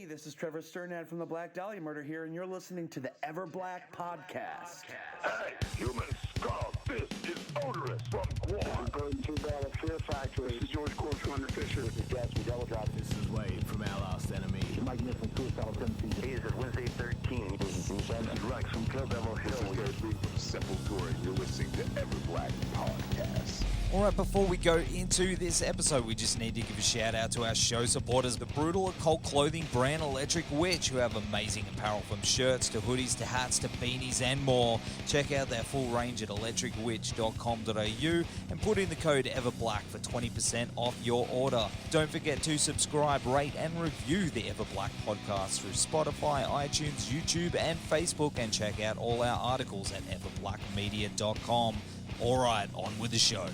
Hey, this is Trevor Sternad from the Black Dahlia Murder here, and you're listening to the Everblack podcast. Hey, humans, Carl, this is Odorous from Guam. Going to battle Fear Factory. This is George Cole from Under Fisher. This is Jazz from Double Drop. This is Wade from Our Last Enemy. Mike Nick from Suicidal Tendencies. Hey, this is Wednesday 13. This is Rex from Kill Devil Hill. This is Gary from Sepultura. You're listening to Everblack podcast. All right, before we go into this episode, we just need to give a shout out to our show supporters, the brutal occult clothing brand Electric Witch, who have amazing apparel from shirts to hoodies to hats to beanies and more. Check out their full range at electricwitch.com.au and put in the code EverBlack for 20% off your order. Don't forget to subscribe, rate and review the Everblack podcast through Spotify, iTunes, YouTube and Facebook, and check out all our articles at everblackmedia.com. All right, on with the show.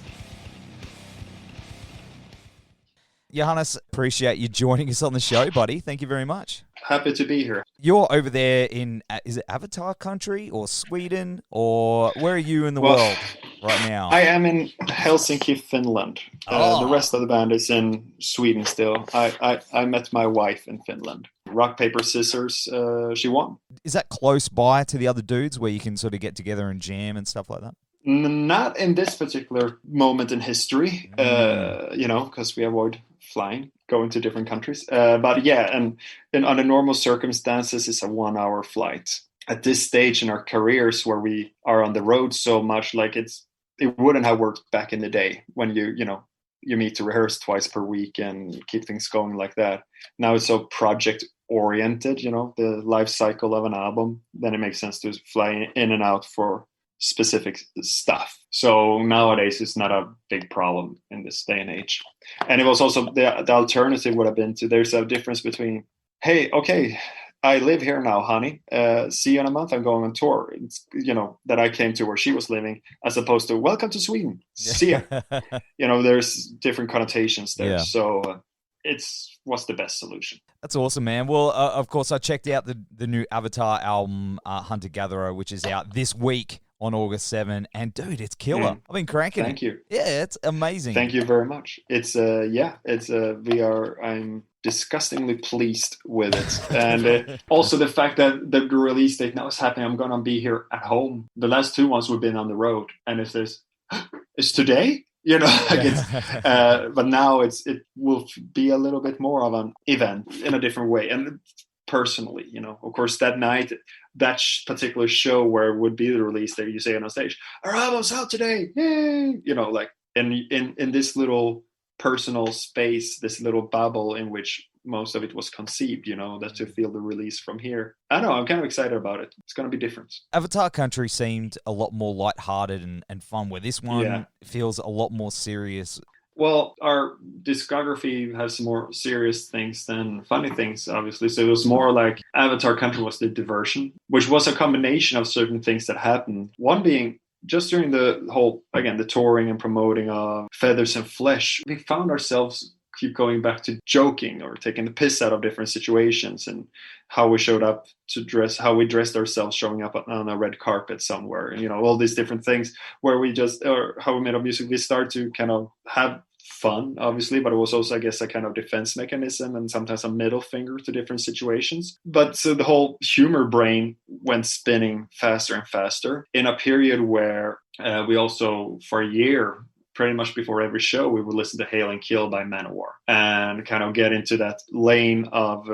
Johannes, appreciate you joining us on the show, buddy. Thank you very much. Happy to be here. You're over there in, is it Avatar country or Sweden, or where are you in the world right now? I am in Helsinki, Finland. The rest of the band is in Sweden still. I met my wife in Finland. Rock, paper, scissors, she won. Is that close by to the other dudes where you can sort of get together and jam and stuff like that? Not in this particular moment in history, because we avoid flying, going to different countries. But yeah, and under normal circumstances, it's a 1 hour flight. At this stage in our careers where we are on the road so much, like it wouldn't have worked back in the day when you meet to rehearse twice per week and keep things going like that. Now it's so project oriented, the life cycle of an album, then it makes sense to fly in and out for specific stuff. So nowadays it's not a big problem in this day and age. And it was also the alternative would have been to, there's a difference between, hey, okay, I live here now, honey. See you in a month. I'm going on tour. It's, that I came to where she was living, as opposed to welcome to Sweden. See ya. There's different connotations there. Yeah. So what's the best solution. That's awesome, man. Well, of course, I checked out the new Avatar album, Hunter Gatherer, which is out this week on August 7, and dude, it's killer. I've been cranking Thank it. you. Yeah, it's amazing. Thank you very much. I'm disgustingly pleased with it. And also the fact that the release date now is happening, I'm going to be here at home. The last two ones we've been on the road. And if there's, it's today? But now it will be a little bit more of an event in a different way. And personally, of course, that night, that particular show where it would be the release that you say on stage, our album's out today, yay! In this little personal space, this little bubble in which most of it was conceived, that to feel the release from here. I don't know, I'm kind of excited about it. It's going to be different. Avatar Country seemed a lot more lighthearted and fun, where this one feels a lot more serious. Well, our discography has more serious things than funny things, obviously. So it was more like Avatar Country was the diversion, which was a combination of certain things that happened. One being just during the whole, again, the touring and promoting of Feathers and Flesh, we found ourselves keep going back to joking or taking the piss out of different situations and how we showed up to dress, how we dressed ourselves showing up on a red carpet somewhere, all these different things where or how we made our music. We started to kind of have fun, obviously, but it was also, I guess, a kind of defense mechanism and sometimes a middle finger to different situations. But so the whole humor brain went spinning faster and faster in a period where we also, for a year, pretty much before every show, we would listen to Hail and Kill by Manowar and kind of get into that lane of,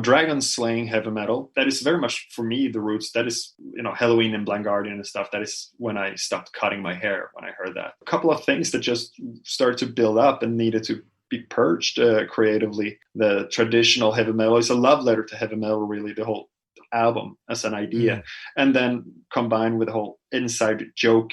dragon slaying heavy metal. That is very much, for me, the roots. That is, Halloween and Blind Guardian and stuff. That is when I stopped cutting my hair, when I heard that. A couple of things that just started to build up and needed to be purged creatively. The traditional heavy metal is a love letter to heavy metal, really, the whole album as an idea. And then combined with the whole inside joke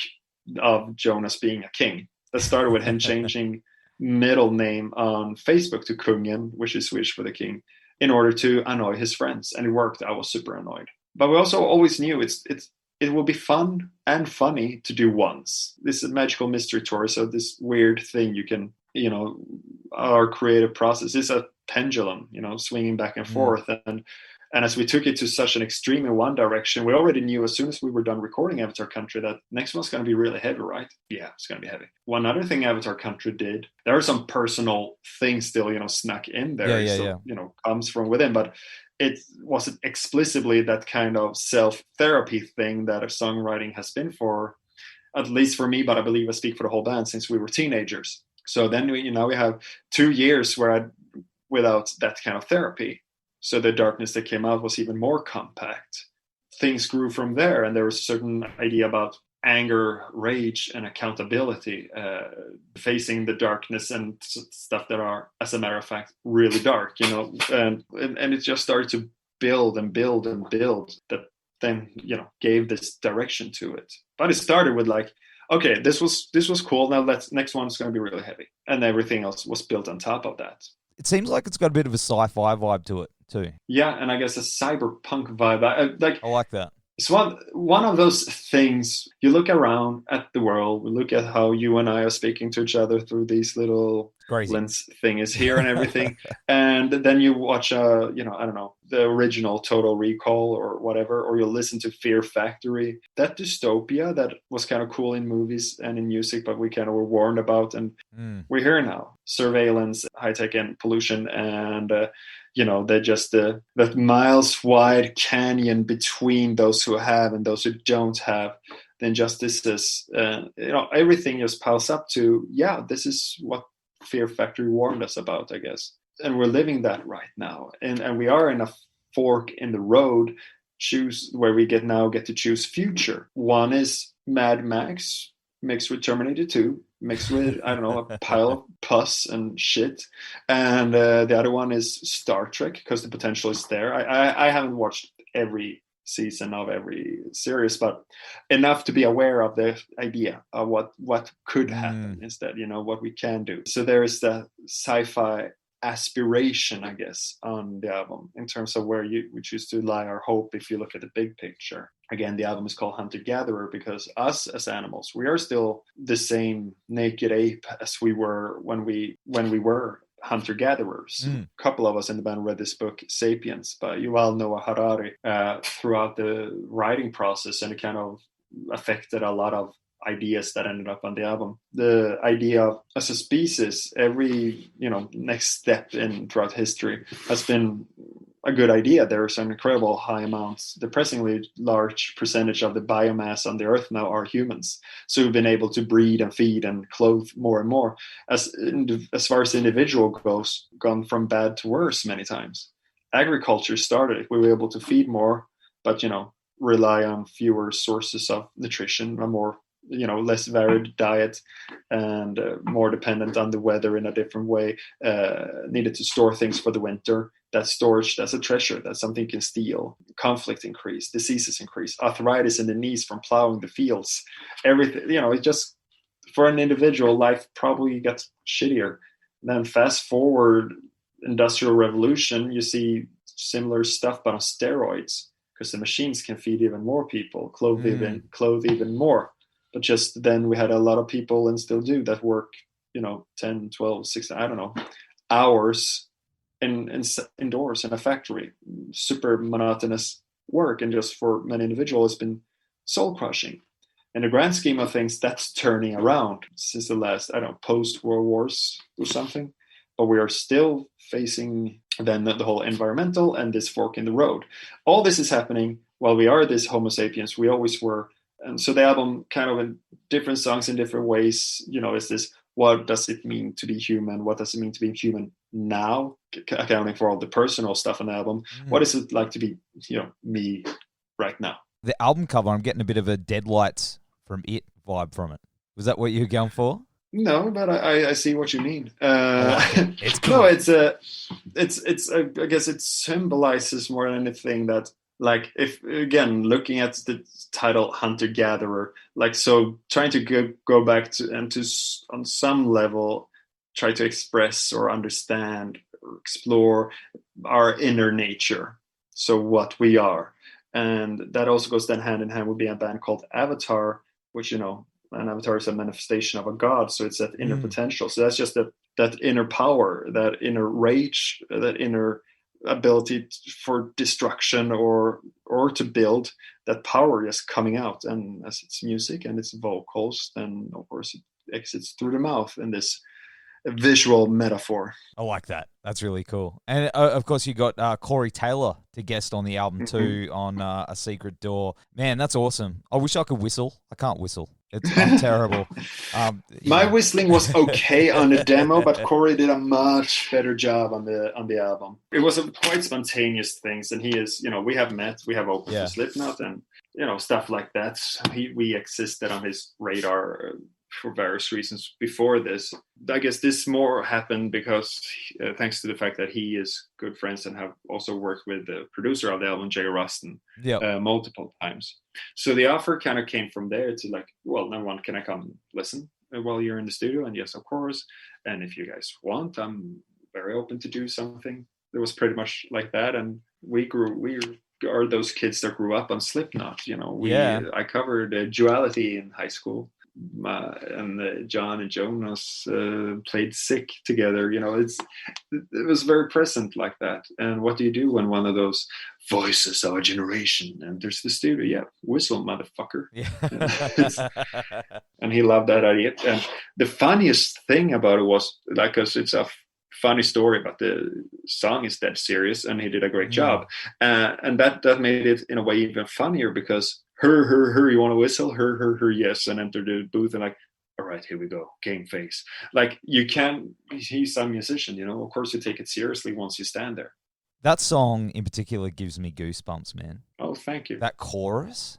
of Jonas being a king. That started with him changing middle name on Facebook to Kungen, which is Swedish for the king, in order to annoy his friends. And it worked. I was super annoyed. But we also always knew it will be fun and funny to do once. This is a magical mystery tour. So this weird thing you can, our creative process is a pendulum, swinging back and forth. And as we took it to such an extreme in one direction, we already knew as soon as we were done recording Avatar Country that next one's going to be really heavy, right? Yeah, it's going to be heavy. One other thing Avatar Country did, there are some personal things still, snuck in there. Comes from within. But it wasn't explicitly that kind of self-therapy thing that a songwriting has been for, at least for me, but I believe I speak for the whole band, since we were teenagers. So then we have 2 years without that kind of therapy. So the darkness that came out was even more compact. Things grew from there, and there was a certain idea about anger, rage, and accountability, facing the darkness and stuff that are, as a matter of fact, really dark, and it just started to build and build and build, that then gave this direction to it. But it started with like, okay, this was cool, now next one's going to be really heavy, and everything else was built on top of that. It seems like it's got a bit of a sci-fi vibe to it too. Yeah, and I guess a cyberpunk vibe. I like that. It's one of those things. You look around at the world, we look at how you and I are speaking to each other through these little lens thingies here and everything, and then you watch I don't know, the original Total Recall or whatever, or you listen to Fear Factory. That dystopia that was kind of cool in movies and in music, but we kind of were warned about, and we're here now. Surveillance, high tech, and pollution, and they're just that miles wide canyon between those who have and those who don't have. The injustices, everything just piles up to, this is what Fear Factory warned us about, I guess. And we're living that right now. And we are in a fork in the road, where we get to choose future. One is Mad Max mixed with Terminator 2, mixed with, I don't know, a pile of pus and shit. And the other one is Star Trek, because the potential is there. I haven't watched every season of every series, but enough to be aware of the idea of what could happen instead, what we can do. So there is the sci-fi aspiration, I guess, on the album, in terms of where we choose to lie our hope if you look at the big picture. Again, the album is called Hunter-Gatherer because us as animals, we are still the same naked ape as we were when we were hunter-gatherers. A couple of us in the band read this book, Sapiens, by Yuval Noah Harari, throughout the writing process, and it kind of affected a lot of ideas that ended up on the album. The idea of, as a species, every next step throughout history has been a good idea. There's an incredible high amounts, depressingly large percentage of the biomass on the earth now are humans. So we've been able to breed and feed and clothe more and more. As far as the individual goes, gone from bad to worse many times. Agriculture started, we were able to feed more, but rely on fewer sources of nutrition, a more less varied diet, and more dependent on the weather in a different way, needed to store things for the winter. That storage, that's a treasure, that's something you can steal. Conflict increased, diseases increased, arthritis in the knees from plowing the fields. Everything, it just, for an individual, life probably gets shittier. Then fast forward, Industrial Revolution, you see similar stuff, but on steroids, because the machines can feed even more people, clothe even more. But just then we had a lot of people, and still do, that work, 10, 12, 16, I don't know, hours indoors in a factory. Super monotonous work. And just for many individuals, it's been soul crushing. In the grand scheme of things, that's turning around since the last, post-World Wars or something. But we are still facing then the whole environmental and this fork in the road. All this is happening while we are this Homo sapiens. We always were. And so the album, kind of in different songs in different ways, is this, what does it mean to be human? What does it mean to be human now? Accounting for all the personal stuff on the album. What is it like to be, me right now? The album cover, I'm getting a bit of a Deadlights from It vibe from it. Was that what you were going for? No, but I see what you mean. It's cool. No, it's I guess it symbolizes more than anything that, like, if again looking at the title Hunter-Gatherer, like, so trying to go back to on some level try to express or understand or explore our inner nature, so what we are. And that also goes then hand in hand with being a band called Avatar, which an avatar is a manifestation of a god, so it's that inner potential. So that's just that inner power, that inner rage, that inner ability for destruction or to build, that power just coming out. And as it's music and it's vocals, then of course it exits through the mouth in this visual metaphor. I like that. That's really cool. And of course, you got Corey Taylor to guest on the album too on A Secret Door. Man, that's awesome. I wish I could whistle. I can't whistle. I'm terrible. My whistling was okay on the demo, but Corey did a much better job on the album. It was a quite spontaneous things, and he is, we have met, we have opened for Slipknot, and stuff like that. So we existed on his radar for various reasons before this. I guess this more happened because thanks to the fact that he is good friends and have also worked with the producer of the album, Jay Rustin, multiple times. So the offer kind of came from there to like, well, number one, can I come listen while you're in the studio? And yes, of course. And if you guys want, I'm very open to do something. It was pretty much like that. And we are those kids that grew up on Slipknot. I covered Duality in high school. And John and Jonas played Sick together. It was very present like that. And what do you do when one of those voices of a generation enters the studio? Yeah, whistle, motherfucker. And he loved that idea. And the funniest thing about it was, like, because it's a funny story, but the song is dead serious, and he did a great job. And that made it in a way even funnier, because her, you want to whistle? Her, yes, and enter the booth and like, all right, here we go, game face. Like, he's a musician, of course you take it seriously once you stand there. That song in particular gives me goosebumps, man. Oh, thank you. That chorus,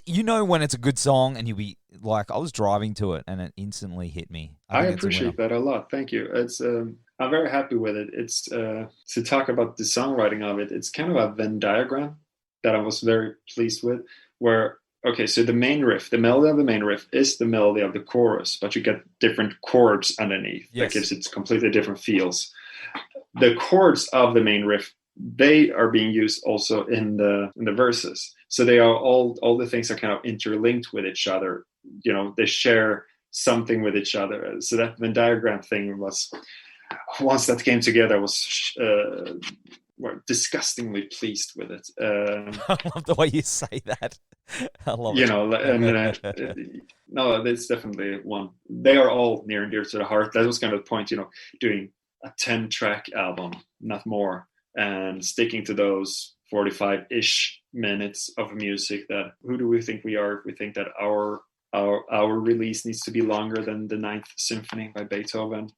you know when it's a good song, and you'll be like, I was driving to it and it instantly hit me. I appreciate that a lot. Thank you. It's I'm very happy with it. It's to talk about the songwriting of it. It's kind of a Venn diagram that I was very pleased with. Where, okay, so the melody of the main riff is the melody of the chorus, but you get different chords underneath. That gives it completely different feels. The chords of the main riff, they are being used also in the verses. So they are all the things are kind of interlinked with each other. They share something with each other. So that Venn diagram thing was, once that came together, I was disgustingly pleased with it. I love the way you say that. I love it. No, it's definitely one. They are all near and dear to the heart. That was kind of the point, doing a 10-track album, not more, and sticking to those 45-ish minutes of music. That, who do we think we are if we think that our release needs to be longer than the Ninth Symphony by Beethoven?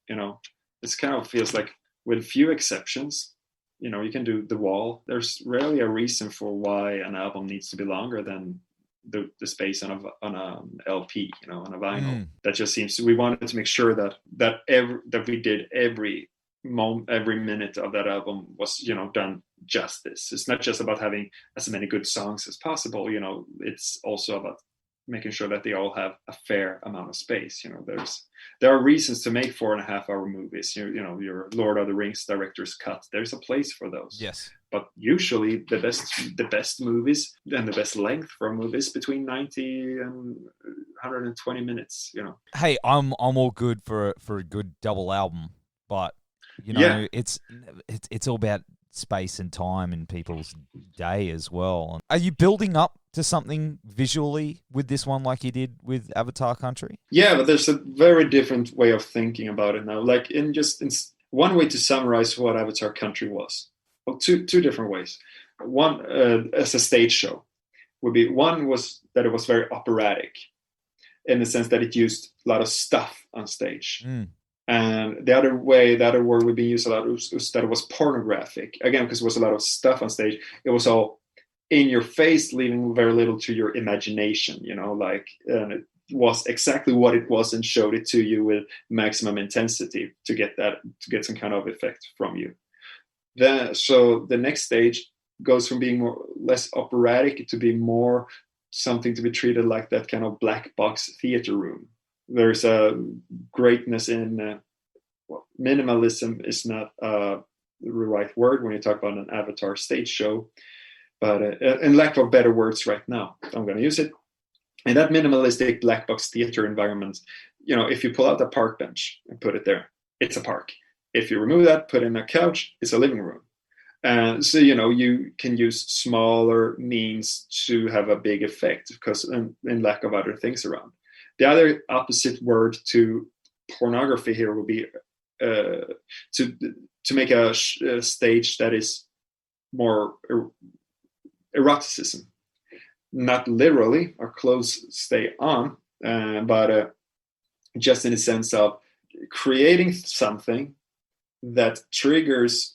This kind of feels like, with few exceptions, you can do The Wall. There's rarely a reason for why an album needs to be longer than the space on a LP, on a vinyl. That just seems, we wanted to make sure that we did every minute of that album was, done justice. It's not just about having as many good songs as possible. It's also about making sure that they all have a fair amount of space. There are reasons to make 4.5-hour movies. Your Lord of the Rings director's cut. There's a place for those. Yes. But usually the best movies and the best length for a movie is between 90 and 120 minutes. Hey, I'm all good for a good double album, but it's all about space and time in people's day as well. Are you building up to something visually with this one like you did with Avatar Country? Yeah, but there's a very different way of thinking about it now. Like, in one way to summarize what Avatar Country was. Well, two different ways. One, as a stage show, would be, one was that it was very operatic, in the sense that it used a lot of stuff on stage. And the other word would be used a lot was that it was pornographic. Again, because it was a lot of stuff on stage. It was all in your face, leaving very little to your imagination, and it was exactly what it was, and showed it to you with maximum intensity to get some kind of effect from you. So the next stage goes from being less operatic to being more something to be treated like that kind of black box theater room. There's a greatness in minimalism is not the right word when you talk about an Avatar stage show, but in lack of better words right now, I'm going to use it. In that minimalistic black box theater environment, if you pull out a park bench and put it there, it's a park. If you remove that, put in a couch, it's a living room. So, you can use smaller means to have a big effect, because in lack of other things around. The other opposite word to pornography here would be to make a stage that is more eroticism, not literally, our clothes stay on, but just in the sense of creating something that triggers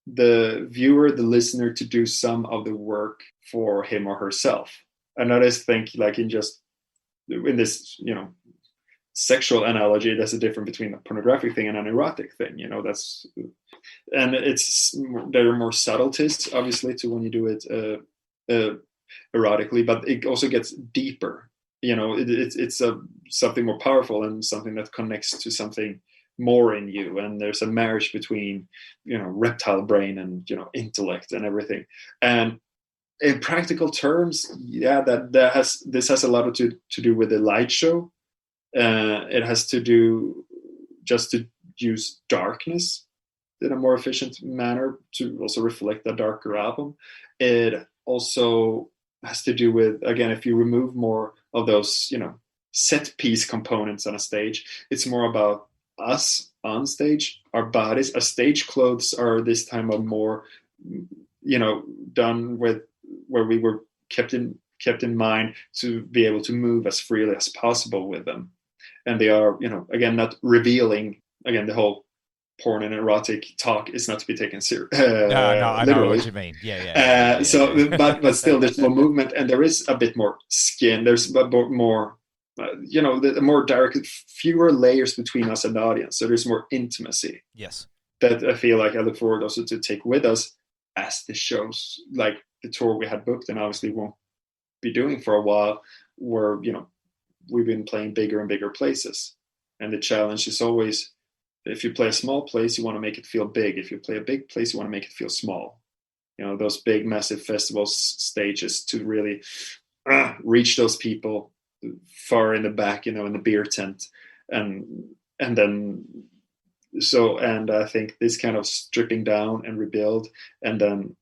the viewer, the listener, to do some of the work for him or herself. And I just think, like, in this, sexual analogy, there's a difference between a pornographic thing and an erotic thing. And there are more subtleties, obviously, to when you do it erotically, but it also gets deeper. It's something more powerful and something that connects to something more in you. And there's a marriage between, reptile brain and, intellect and everything. And in practical terms, this has a lot to do with the light show. It has to do just to use darkness in a more efficient manner to also reflect the darker album. It also has to do with, again, if you remove more of those, set piece components on a stage, it's more about us on stage, our bodies. Our stage clothes are this time of more, done with where we were kept in mind to be able to move as freely as possible with them. And they are, again, not revealing, again, the whole porn and erotic talk is not to be taken seriously. No, I know what you mean. Yeah. But still, there's more movement, and there is a bit more skin. There's a bit more, the more direct, fewer layers between us and the audience. So there's more intimacy. Yes. That I feel like I look forward also to take with us as the shows, like the tour we had booked and obviously won't be doing for a while, where, we've been playing bigger and bigger places. And the challenge is always, if you play a small place, you want to make it feel big. If you play a big place, you want to make it feel small. Those big, massive festival stages to really reach those people far in the back, in the beer tent. And then, and I think this kind of stripping down and rebuild, and then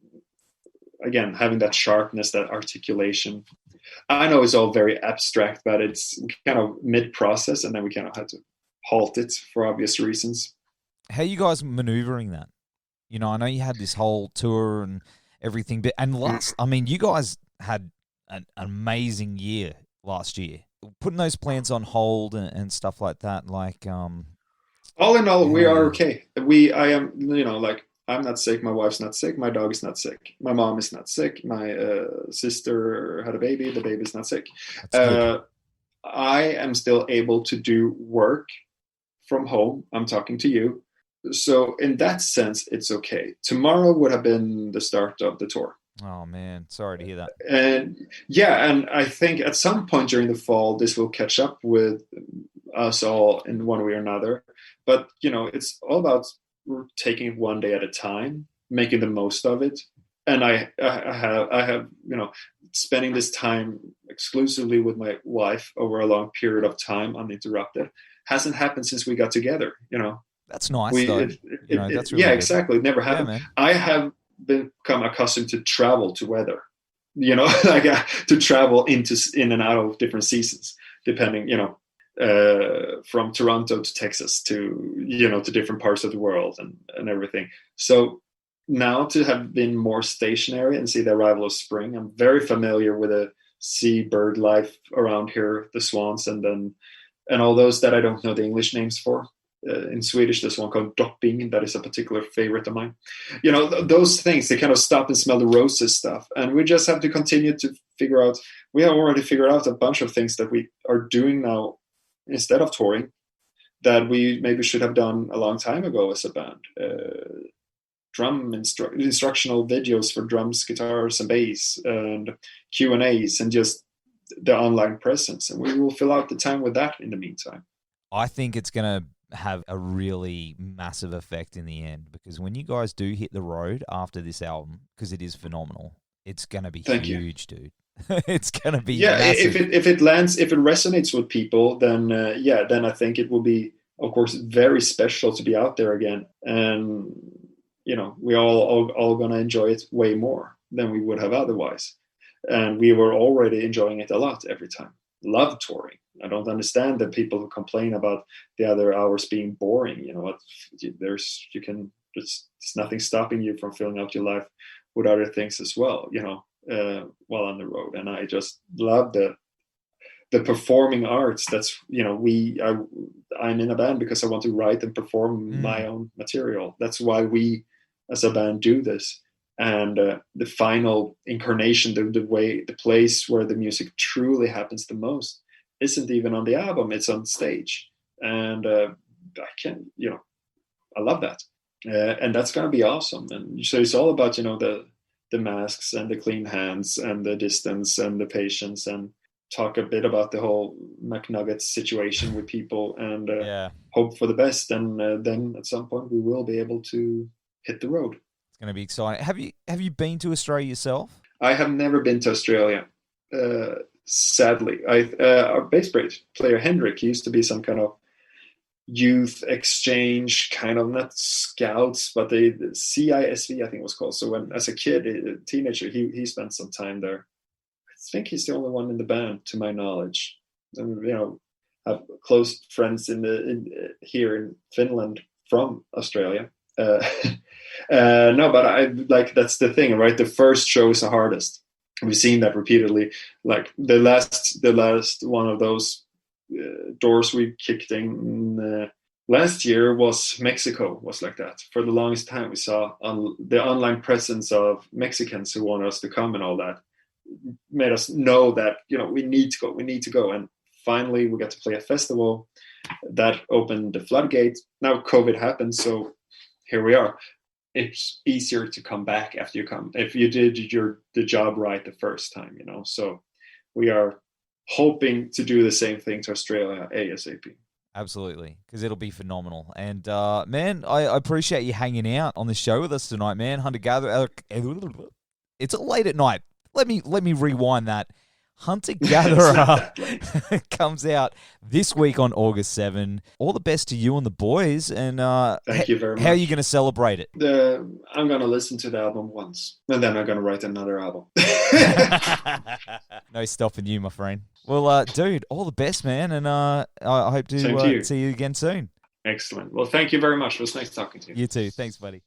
again, having that sharpness, that articulation. I know it's all very abstract, but it's kind of mid-process, and then we kind of had to halt it for obvious reasons. How are you guys maneuvering that? I know you had this whole tour and everything, but you guys had an amazing year last year. Putting those plans on hold and stuff like that, like all in all, we are okay. I am, I'm not sick. My wife's not sick. My dog is not sick. My mom is not sick. My sister had a baby. The baby's not sick. I am still able to do work from home. I'm talking to you. So in that sense, it's okay. Tomorrow would have been the start of the tour. Oh, man. Sorry to hear that. And I think at some point during the fall, this will catch up with us all in one way or another. But, it's all about taking it one day at a time, making the most of it. And I have, spending this time exclusively with my wife over a long period of time uninterrupted hasn't happened since we got together, That's nice, though. That's really yeah, good. exactly. It never happened. Yeah, man. I have become accustomed to travel to weather, to travel in and out of different seasons, depending, from Toronto to Texas to, to different parts of the world and everything. So now to have been more stationary and see the arrival of spring, I'm very familiar with the seabird life around here, the swans, and all those that I don't know the English names for. In Swedish, there's one called dopping. That is a particular favorite of mine. Those things, they kind of stop and smell the roses stuff. And we just have to continue to figure out, we have already figured out a bunch of things that we are doing now instead of touring that we maybe should have done a long time ago as a band. Drum instructional videos for drums, guitars, and bass, and Q&As, and just the online presence. And we will fill out the time with that in the meantime. I think it's going to have a really massive effect in the end, because when you guys do hit the road after this album, because it is phenomenal, it's going to be huge, dude. It's going to be massive. If it lands, if it resonates with people, then then I think it will be, of course, very special to be out there again. And we all going to enjoy it way more than we would have otherwise. And we were already enjoying it a lot every time. love touring. I don't understand the people who complain about the other hours being boring. You know what? There's nothing stopping you from filling out your life with other things as well. You know, while on the road. And I just love the performing arts. That's, you know, I'm in a band because I want to write and perform my own material. That's why we as a band do this. And the final incarnation, the place where the music truly happens the most isn't even on the album, it's on stage. And I love that. And that's going to be awesome. And so it's all about, you know, the masks and the clean hands and the distance and the patience, and talk a bit about the whole McNuggets situation with people, and hope for the best. And then at some point we will be able to hit the road. It's going to be exciting. Have you been to Australia yourself? I have never been to Australia. Sadly, our bass player Hendrik used to be some kind of youth exchange, kind of, not scouts, but the CISV, I think it was called. So when, as a kid, a teenager, he spent some time there. I think he's the only one in the band, to my knowledge. And, you know, have close friends here in Finland from Australia. No, but I like, that's the thing, right? The first show is the hardest. We've seen that repeatedly. Like the last one of those doors we kicked in last year was Mexico. Was like that. For the longest time, we saw the online presence of Mexicans who wanted us to come, and all that made us know that, you know, we need to go. And finally, we got to play a festival that opened the floodgates. Now COVID happened, so here we are. It's easier to come back after you come, if you did the job right the first time, you know. So we are hoping to do the same thing to Australia ASAP. Absolutely, because it'll be phenomenal. And man, I appreciate you hanging out on the show with us tonight, man. Hunter Gatherer. It's late at night. Let me rewind that. Hunter Gatherer comes out this week on August 7. All the best to you and the boys. And thank you very much. How are you going to celebrate it? I'm going to listen to the album once, and then I'm going to write another album. No stopping you, my friend. Well, dude, all the best, man. And I hope to see you again soon. Excellent. Well, thank you very much. It was nice talking to you. You too. Thanks, buddy.